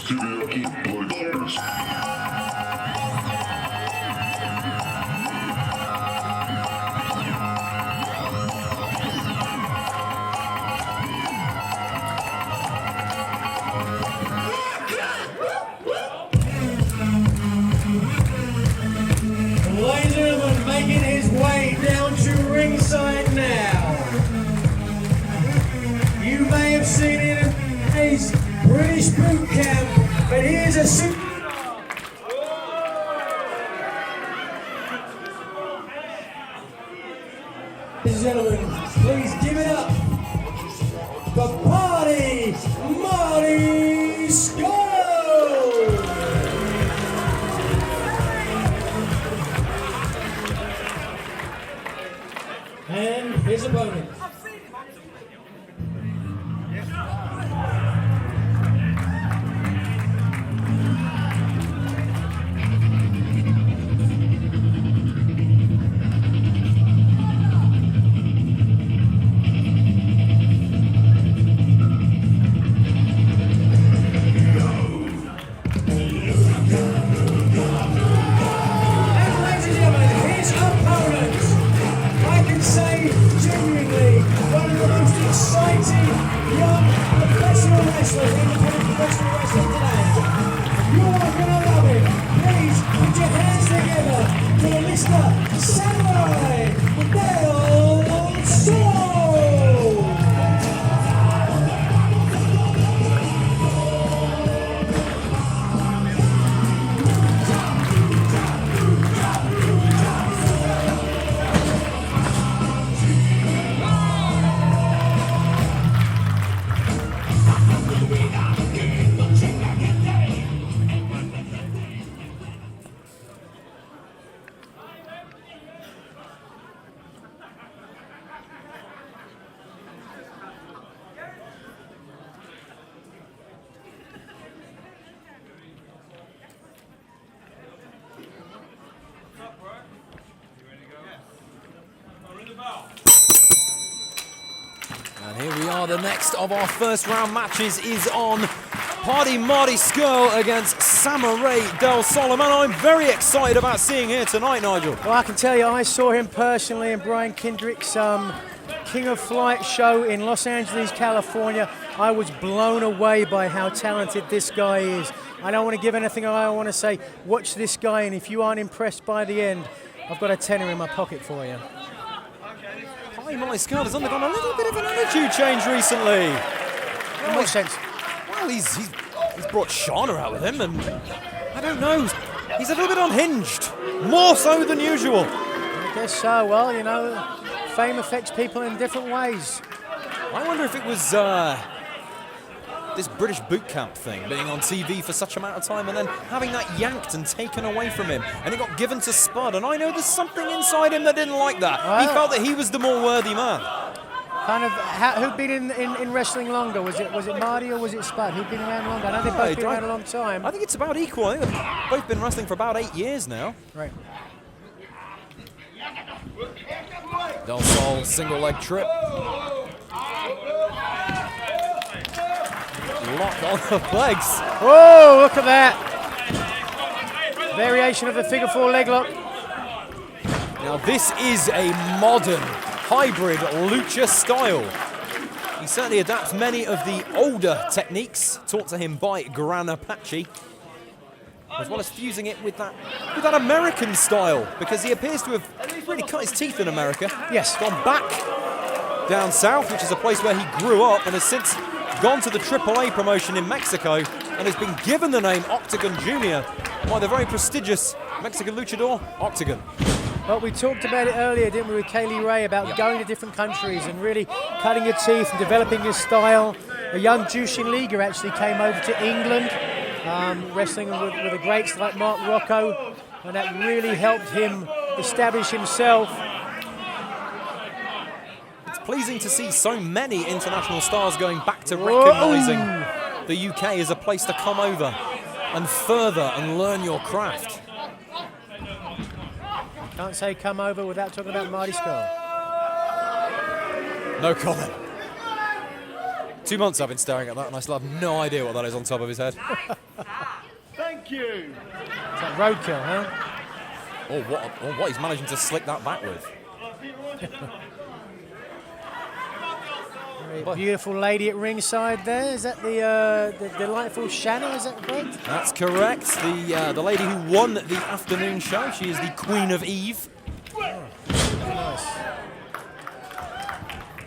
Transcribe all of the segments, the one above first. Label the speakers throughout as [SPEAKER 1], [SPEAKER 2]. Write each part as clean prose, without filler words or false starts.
[SPEAKER 1] Ladies and gentlemen, making his way down to ringside now. You may have seen it in his British boot camp, but here's a super. Ladies and gentlemen, please give it up for Marty Scurll! And his opponent. Samuray!
[SPEAKER 2] And here we are, the next of our first round matches is on. Marty Scurll against Samuray Del Solomon. I'm very excited about seeing here tonight, Nigel.
[SPEAKER 3] Well, I can tell you, I saw him personally in Brian Kendrick's King of Flight show in Los Angeles, California. I was blown away by how talented this guy is. I don't want to give anything away. I want to say, watch this guy, and if you aren't impressed by the end, I've got a tenner in my pocket for you.
[SPEAKER 2] Marty Scurll has undergone a little bit of an attitude change recently.
[SPEAKER 3] In what sense?
[SPEAKER 2] Well, he's brought Shauna out with him, and I don't know, he's a little bit unhinged, more so than usual.
[SPEAKER 3] I guess so. Well, you know, fame affects people in different ways.
[SPEAKER 2] I wonder if it was this British boot camp thing, being on TV for such amount of time and then having that yanked and taken away from him, and it got given to Spud, and I know there's something inside him that didn't like that. Well, he felt that he was the more worthy man.
[SPEAKER 3] Kind of, who'd been in wrestling longer? Was it Marty or was it Spud? Who'd been around longer? I know they've both been around a long time.
[SPEAKER 2] I think it's about equal. I think they've both been wrestling for about 8 years now.
[SPEAKER 3] Right.
[SPEAKER 2] Del Sol, single leg trip. Lock on the legs.
[SPEAKER 3] Whoa, look at that. Variation of the figure four leg lock.
[SPEAKER 2] Now this is a modern hybrid lucha style. He certainly adapts many of the older techniques taught to him by Gran Apache, as well as fusing it with that American style, because he appears to have really cut his teeth in America.
[SPEAKER 3] Yes.
[SPEAKER 2] Gone back down south, which is a place where he grew up, and has since gone to the AAA promotion in Mexico and has been given the name Octagon Jr. by the very prestigious Mexican luchador, Octagon.
[SPEAKER 3] Well, we talked about it earlier, didn't we, with Kaylee Ray, about going to different countries and really cutting your teeth and developing your style. A young Jushin Liga actually came over to England, wrestling with the greats like Mark Rocco, and that really helped him establish himself.
[SPEAKER 2] It's pleasing to see so many international stars going back to recognising the UK as a place to come over and further and learn your craft.
[SPEAKER 3] Can't say come over without talking about Marty Scurll.
[SPEAKER 2] No comment. 2 months I've been staring at that, and I still have no idea what that is on top of his head.
[SPEAKER 1] Thank you.
[SPEAKER 3] It's like roadkill, huh?
[SPEAKER 2] Oh, what he's managing to slick that back with.
[SPEAKER 3] Very beautiful lady at ringside there. Is that the delightful Shanna? Is that correct?
[SPEAKER 2] That's correct. The lady who won the afternoon show. She is the Queen of Eve.
[SPEAKER 3] Very nice.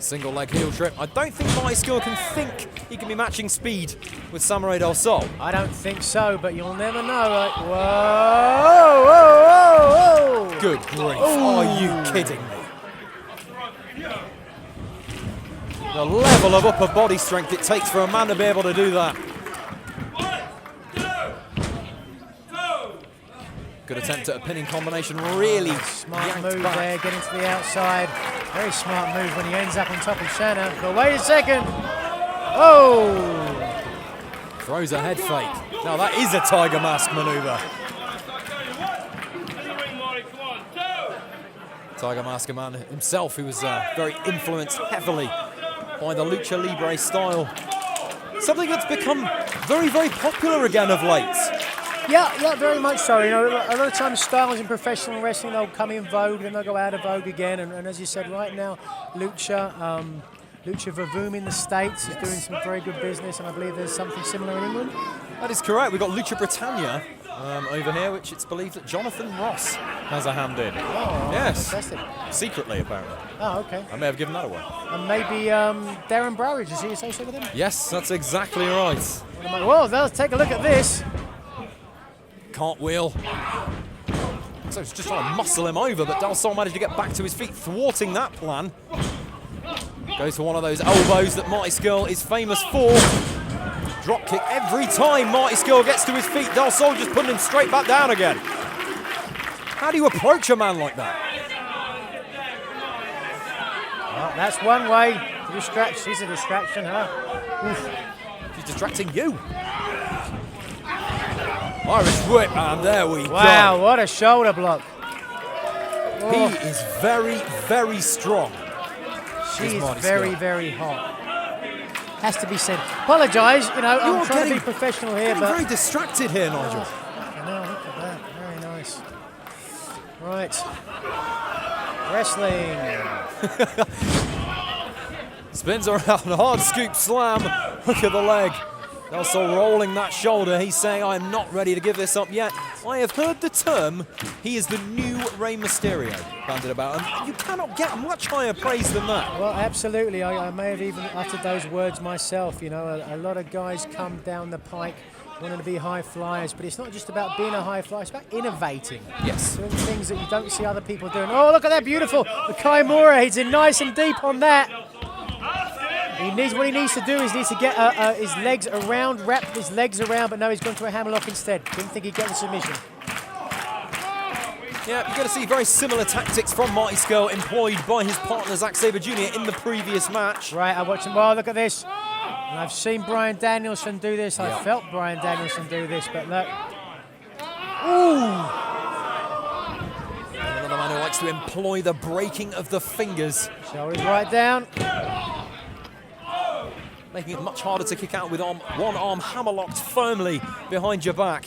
[SPEAKER 2] Single leg heel trip. I don't think Marty Scurll can think he can be matching speed with Samuray Del Sol.
[SPEAKER 3] I don't think so, but you'll never know. Like, whoa, whoa, whoa, whoa.
[SPEAKER 2] Good grief. Are you kidding me? The level of upper body strength it takes for a man to be able to do that. Good attempt at a pinning combination, really
[SPEAKER 3] smart move there, getting to the outside. Very smart move when he ends up on top of Shanna. But wait a second. Oh!
[SPEAKER 2] Throws a head fake. Now that is a Tiger Mask maneuver. Tiger Mask man himself, who was very influenced heavily by the Lucha Libre style. Something that's become very, very popular again of late.
[SPEAKER 3] Yeah, very much so. You know, a lot of times styles in professional wrestling, they'll come in vogue, then they'll go out of vogue again. And as you said, right now, Lucha Vavoom in the States is doing some very good business, and I believe there's something similar in England.
[SPEAKER 2] That is correct. We've got Lucha Britannia over here, which it's believed that Jonathan Ross has a hand in.
[SPEAKER 3] Oh,
[SPEAKER 2] yes.
[SPEAKER 3] fantastic.
[SPEAKER 2] Secretly, apparently.
[SPEAKER 3] Oh, okay.
[SPEAKER 2] I may have given that away.
[SPEAKER 3] And maybe Darren Browridge, is he associated with him?
[SPEAKER 2] Yes, that's exactly right.
[SPEAKER 3] Whoa, let's take a look at this.
[SPEAKER 2] Cartwheel. So he's just trying to muscle him over, but Del Sol managed to get back to his feet, thwarting that plan. Goes for one of those elbows that Marty Scurll is famous for. Drop kick every time Marty Scurll gets to his feet. Del Sol just putting him straight back down again. How do you approach a man like that?
[SPEAKER 3] Well, that's one way to distract. She's a distraction, huh? Oof.
[SPEAKER 2] She's distracting you. Irish whip, and there we go.
[SPEAKER 3] Wow, what a shoulder block. Oh.
[SPEAKER 2] He is very, very strong.
[SPEAKER 3] She's very, very hot. Has to be said. Apologise, you know, I'm trying to be professional here, but...
[SPEAKER 2] very distracted here, Nigel.
[SPEAKER 3] I know, look at that. Very nice. Right. Wrestling.
[SPEAKER 2] Spins around, hard scoop slam. Look at the leg. Del Sol rolling that shoulder. He's saying, I'm not ready to give this up yet. I have heard the term, he is the new Rey Mysterio, bandied about. And you cannot get much higher praise than that.
[SPEAKER 3] Well, absolutely. I may have even uttered those words myself. You know, a lot of guys come down the pike wanting to be high flyers, but it's not just about being a high flyer, it's about innovating.
[SPEAKER 2] Yes.
[SPEAKER 3] Doing things that you don't see other people doing. Oh, look at that beautiful. The Kaimura, he's in nice and deep on that. What he needs to do is to get his legs around, wrap his legs around, but no, he's gone to a hammerlock instead. Didn't think he'd get the submission.
[SPEAKER 2] Yeah, you're going to see very similar tactics from Marty Scurll employed by his partner Zack Sabre Jr. in the previous match.
[SPEAKER 3] Right, I watched him. Well, look at this. And I've seen Bryan Danielson do this. I felt Bryan Danielson do this, but look. Ooh!
[SPEAKER 2] And another man who likes to employ the breaking of the fingers.
[SPEAKER 3] Shoulders right down.
[SPEAKER 2] Making it much harder to kick out with one arm hammerlocked firmly behind your back.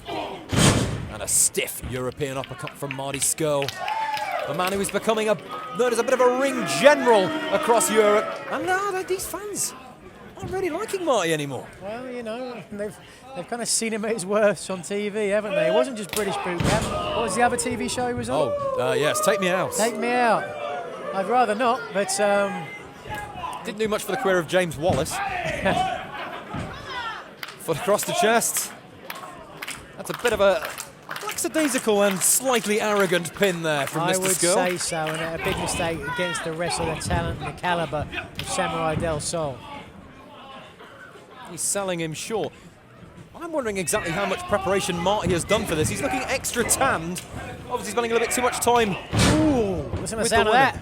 [SPEAKER 2] And a stiff European uppercut from Marty Scurll. A man who is becoming known as a bit of a ring general across Europe. And now these fans aren't really liking Marty anymore.
[SPEAKER 3] Well, you know, they've kind of seen him at his worst on TV, haven't they? It wasn't just British Boot Camp. What was the other TV show he was on?
[SPEAKER 2] Oh, yes, Take Me Out.
[SPEAKER 3] Take Me Out. I'd rather not, but...
[SPEAKER 2] Didn't do much for the career of James Wallace. Foot across the chest. That's a bit of a lackadaisical and slightly arrogant pin there from Mr. Scurll.
[SPEAKER 3] I would say so, and a big mistake against the rest of the talent and the caliber of Samuray Del Sol.
[SPEAKER 2] He's selling him short. I'm wondering exactly how much preparation Marty has done for this. He's looking extra tanned. Obviously spending a little bit too much time.
[SPEAKER 3] Ooh, listen to the sound of that.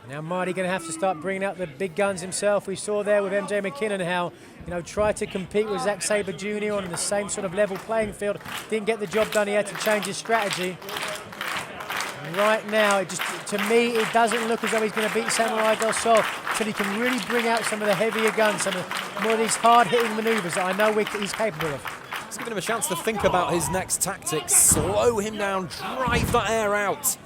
[SPEAKER 3] Now Marty going to have to start bringing out the big guns himself. We saw there with MJ McKinnon how, you know, tried to compete with Zack Sabre Jr. on the same sort of level playing field. Didn't get the job done. He had to change his strategy. Right now, to me, it doesn't look as though he's going to beat Samuray Del Sol until he can really bring out some of the heavier guns, some of more of these hard-hitting maneuvers that I know he's capable of.
[SPEAKER 2] It's giving him a chance to think about his next tactics. Slow him down, drive that air out.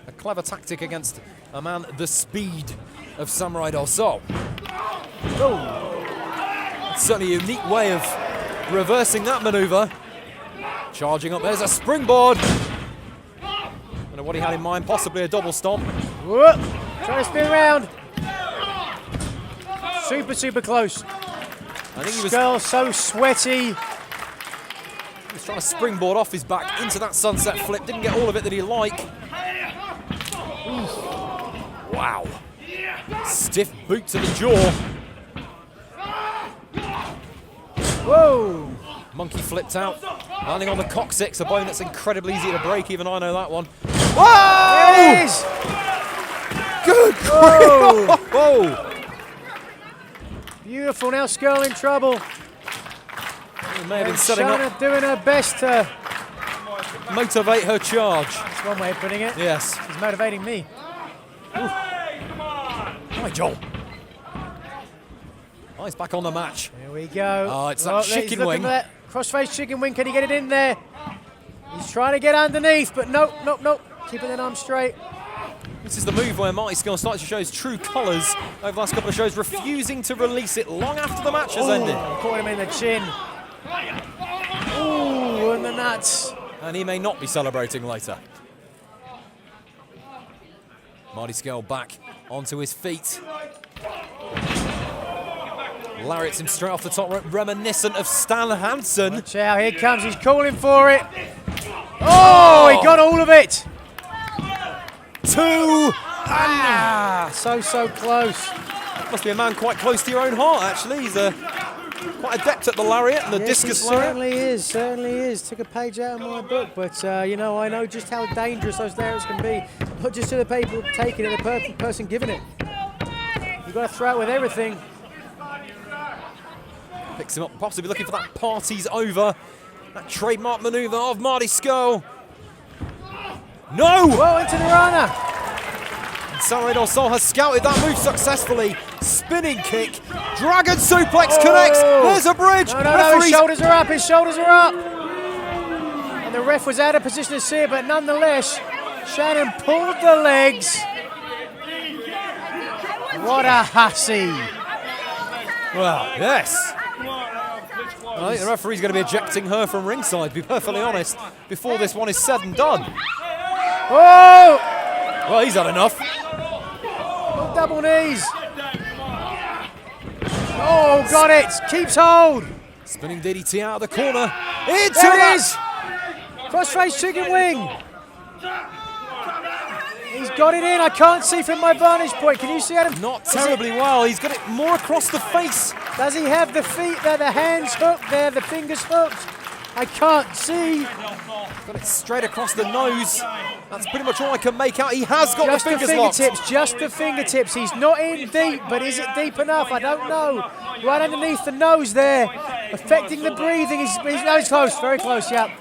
[SPEAKER 2] A clever tactic against a man the speed of Samuray Del Sol. Oh. It's certainly a unique way of reversing that maneuver. Charging up, there's a springboard. I don't know what he had in mind, possibly a double stomp.
[SPEAKER 3] Whoop. Trying to spin around. Super close.
[SPEAKER 2] I think he was
[SPEAKER 3] Scurll so sweaty.
[SPEAKER 2] He was trying to springboard off his back into that sunset flip. Didn't get all of it that he liked. Wow. Stiff boot to the jaw.
[SPEAKER 3] Whoa.
[SPEAKER 2] Monkey flipped out. Landing on the coccyx, a bone that's incredibly easy to break. Even I know that one. Whoa!
[SPEAKER 3] There it is.
[SPEAKER 2] Good grief. Whoa.
[SPEAKER 3] Beautiful. Now Scurll in trouble.
[SPEAKER 2] He may have been setting up,
[SPEAKER 3] Shana doing her best to...
[SPEAKER 2] motivate her charge.
[SPEAKER 3] That's one way of putting it.
[SPEAKER 2] Yes.
[SPEAKER 3] He's motivating me.
[SPEAKER 2] Hi, Joel. Oh, he's back on the match.
[SPEAKER 3] Here we go.
[SPEAKER 2] Oh, it's that chicken wing.
[SPEAKER 3] For that crossface chicken wing. Can he get it in there? He's trying to get underneath, but nope. Keeping that arm straight.
[SPEAKER 2] This is the move where Marty Scurll starts to show his true colours over the last couple of shows, refusing to release it long after the match has ended.
[SPEAKER 3] Caught him in the chin. Ooh, and the nuts.
[SPEAKER 2] And he may not be celebrating later. Marty Scurll back onto his feet. Lariats him straight off the top rope, reminiscent of Stan Hansen.
[SPEAKER 3] Watch out, here comes, he's calling for it. Oh, he got all of it.
[SPEAKER 2] Two.
[SPEAKER 3] So close.
[SPEAKER 2] Must be a man quite close to your own heart, actually. He's quite adept at the lariat and the discus lariat.
[SPEAKER 3] Certainly is. Took a page out of my book, but I know just how dangerous those lariats can be. Not just to the people taking it, the person giving it. You've got to throw it with everything.
[SPEAKER 2] Picks him up, possibly looking for that party's over. That trademark maneuver of Marty Scurll. No!
[SPEAKER 3] Whoa, into the runner.
[SPEAKER 2] And Samuray Del Sol has scouted that move successfully. Spinning kick. Dragon suplex connects. There's a bridge.
[SPEAKER 3] No, his shoulders are up. His shoulders are up. And the ref was out of position to see it, but nonetheless, Shannon pulled the legs. What a hussy.
[SPEAKER 2] Well, yes. I think the referee's going to be ejecting her from ringside, to be perfectly honest, before this one is said and done.
[SPEAKER 3] Oh!
[SPEAKER 2] Well, he's had enough.
[SPEAKER 3] Double knees. Oh, got it. Keeps hold.
[SPEAKER 2] Spinning DDT out of the corner. Into
[SPEAKER 3] There it is. Crossface chicken wing. He's got it in. I can't see from my vantage point. Can you see Adam?
[SPEAKER 2] Not terribly well. He's got it more across the face.
[SPEAKER 3] Does he have the feet there, the hands hooked there, the fingers hooked? I can't see.
[SPEAKER 2] Got it straight across the nose. That's pretty much all I can make out. He has got
[SPEAKER 3] Just
[SPEAKER 2] the fingers
[SPEAKER 3] fingertips,
[SPEAKER 2] locked.
[SPEAKER 3] just the fingertips. He's not in deep, but is it deep enough? I don't know. Right underneath the nose there, affecting the breathing. He's close, very close, yeah.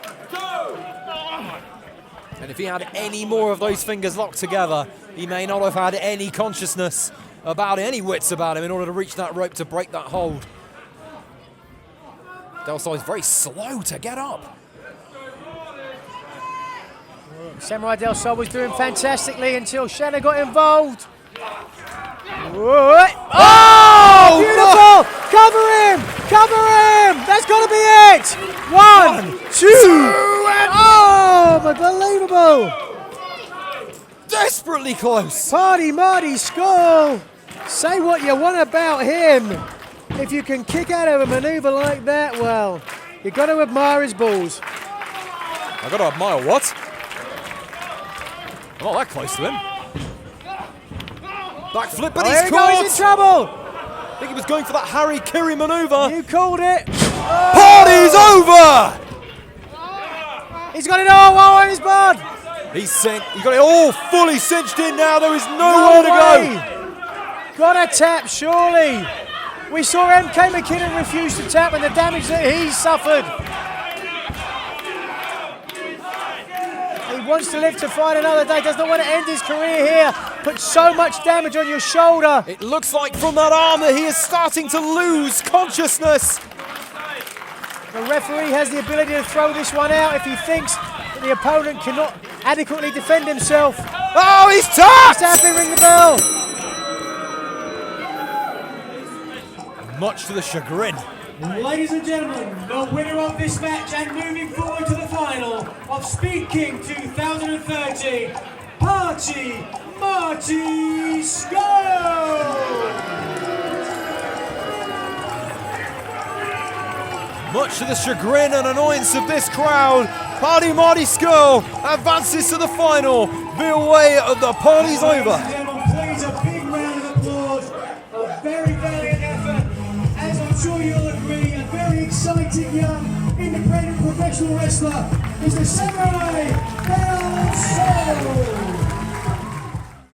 [SPEAKER 2] And if he had any more of those fingers locked together, he may not have had any consciousness about it, any wits about him in order to reach that rope to break that hold. Del Sol is very slow to get up.
[SPEAKER 3] Samuray Del Sol was doing fantastically until Shannon got involved. What? Oh, beautiful! Cover him! Cover him! That's got to be it! One, two, oh, unbelievable!
[SPEAKER 2] Desperately close.
[SPEAKER 3] Marty Scurll. Say what you want about him. If you can kick out of a maneuver like that, well, you've got to admire his balls.
[SPEAKER 2] I've got to admire what? I'm not that close to him. Backflip, but he's caught.
[SPEAKER 3] He's in trouble.
[SPEAKER 2] I think he was going for that Harry Kiri maneuver.
[SPEAKER 3] You called it.
[SPEAKER 2] Party's over.
[SPEAKER 3] He's got it all on his board.
[SPEAKER 2] He's got it all fully cinched in now. There is nowhere to go.
[SPEAKER 3] Got a tap, surely. We saw MK McKinnon refuse to tap and the damage that he suffered. He wants to live to fight another day, does not want to end his career here. Put so much damage on your shoulder.
[SPEAKER 2] It looks like from that arm that he is starting to lose consciousness.
[SPEAKER 3] The referee has the ability to throw this one out if he thinks that the opponent cannot adequately defend himself.
[SPEAKER 2] Oh, he's tapped!
[SPEAKER 3] Tap and ring the bell.
[SPEAKER 2] Much to the chagrin.
[SPEAKER 1] Ladies and gentlemen, the winner of this match and moving forward to the final of Speed King 2030, Marty Scurll!
[SPEAKER 2] Much to the chagrin and annoyance of this crowd, Marty Scurll advances to the final. The way of the party's over.
[SPEAKER 1] Ladies and gentlemen, please a big round of applause. A very valiant effort. As I'm sure you'll agree, a very exciting young independent professional wrestler is the Samuray.